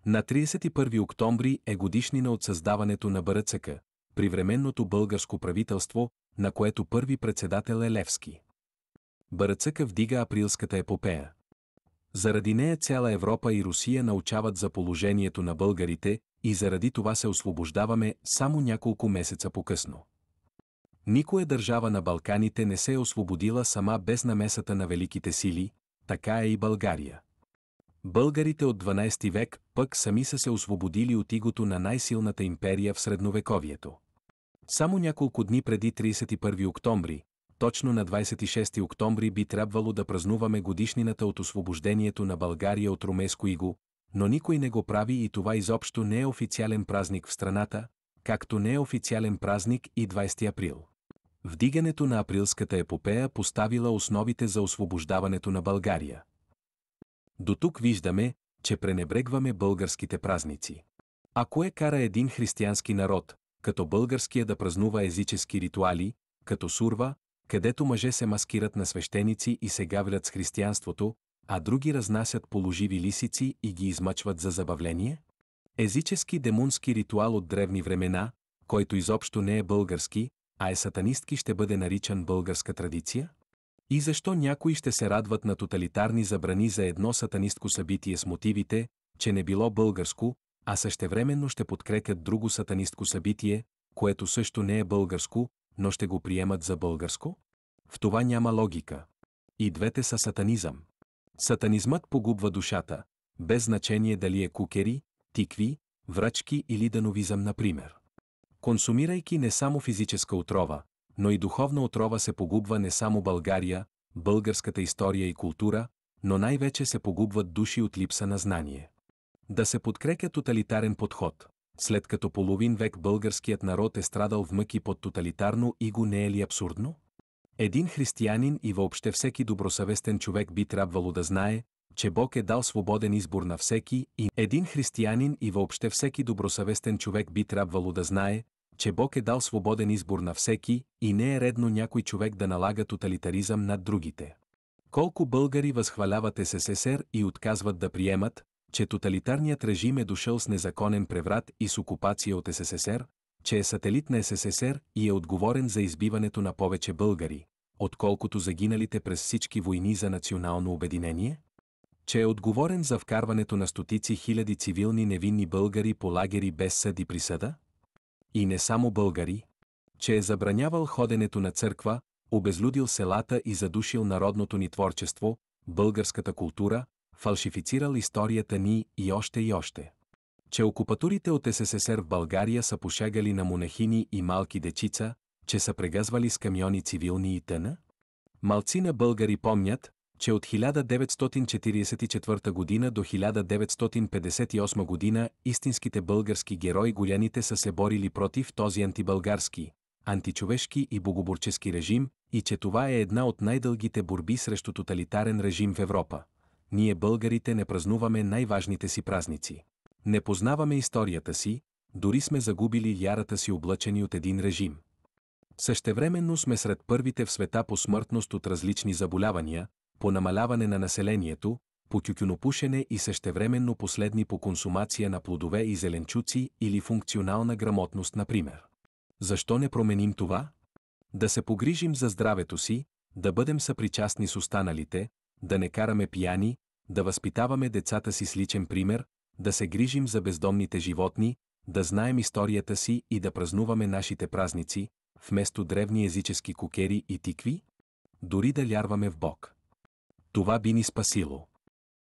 На 31 октомври е годишнина от създаването на БРЦК, при временното българско правителство, на което първи председател е Левски. БРЦК вдига априлската епопея. Заради нея цяла Европа и Русия научават за положението на българите и заради това се освобождаваме само няколко месеца по-късно. Никоя държава на Балканите не се е освободила сама без намесата на великите сили, така е и България. Българите от 12 век пък сами са се освободили от игото на най-силната империя в средновековието. Само няколко дни преди 31 октомври, точно на 26 октомври би трябвало да празнуваме годишнината от освобождението на България от румейско иго, но никой не го прави и това изобщо не е официален празник в страната, както не е официален празник и 20 април. Вдигането на априлската епопея поставила основите за освобождаването на България. До тук виждаме, че пренебрегваме българските празници. А кое кара един християнски народ, като българския, да празнува езически ритуали, като сурва, където мъже се маскират на свещеници и се гаврят с християнството, а други разнасят положиви лисици и ги измъчват за забавление? Езически демонски ритуал от древни времена, който изобщо не е български, а е сатанистки, ще бъде наричан българска традиция? И защо някои ще се радват на тоталитарни забрани за едно сатанистко събитие с мотивите, че не било българско, а същевременно ще подкрепят друго сатанистко събитие, което също не е българско, но ще го приемат за българско? В това няма логика. И двете са сатанизъм. Сатанизмът погубва душата, без значение дали е кукери, тикви, врачки или дановизъм, например. Консумирайки не само физическа отрова, но и духовна отрова, се погубва не само България, българската история и култура, но най-вече се погубват души от липса на знание. Да се подкрепя тоталитарен подход, след като половин век българският народ е страдал в мъки под тоталитарно иго, не е ли абсурдно? Един християнин и въобще всеки добросъвестен човек би трябвало да знае, че Бог е дал свободен избор на всеки и един християнин и въобще всеки добросъвестен човек би трябвало да знае, че Бог е дал свободен избор на всеки и не е редно някой човек да налага тоталитаризъм над другите. Колко българи възхваляват СССР и отказват да приемат, че тоталитарният режим е дошъл с незаконен преврат и с окупация от СССР, че е сателит на СССР и е отговорен за избиването на повече българи, отколкото загиналите през всички войни за национално обединение? Че е отговорен за вкарването на стотици хиляди цивилни невинни българи по лагери без съд и присъда? И не само българи. Че е забранявал ходенето на църква, обезлюдил селата и задушил народното ни творчество, българската култура, фалшифицирал историята ни и още и още. Че окупаторите от СССР в България са пошагали на монахини и малки дечица, че са прегъзвали с камиони цивилни и т.н. Малцина българи помнят, че от 1944 година до 1958 година истинските български герои голяните са се борили против този антибългарски, античовешки и богоборчески режим и че това е една от най-дългите борби срещу тоталитарен режим в Европа. Ние българите не празнуваме най-важните си празници. Не познаваме историята си, дори сме загубили вярата си, облъчени от един режим. Същевременно сме сред първите в света по смъртност от различни заболявания, по намаляване на населението, по тютюнопушене и същевременно последни по консумация на плодове и зеленчуци или функционална грамотност, например. Защо не променим това? Да се погрижим за здравето си, да бъдем съпричастни с останалите, да не караме пияни, да възпитаваме децата си с личен пример, да се грижим за бездомните животни, да знаем историята си и да празнуваме нашите празници, вместо древни езически кукери и тикви? Дори да вярваме в Бог. Това би ни спасило.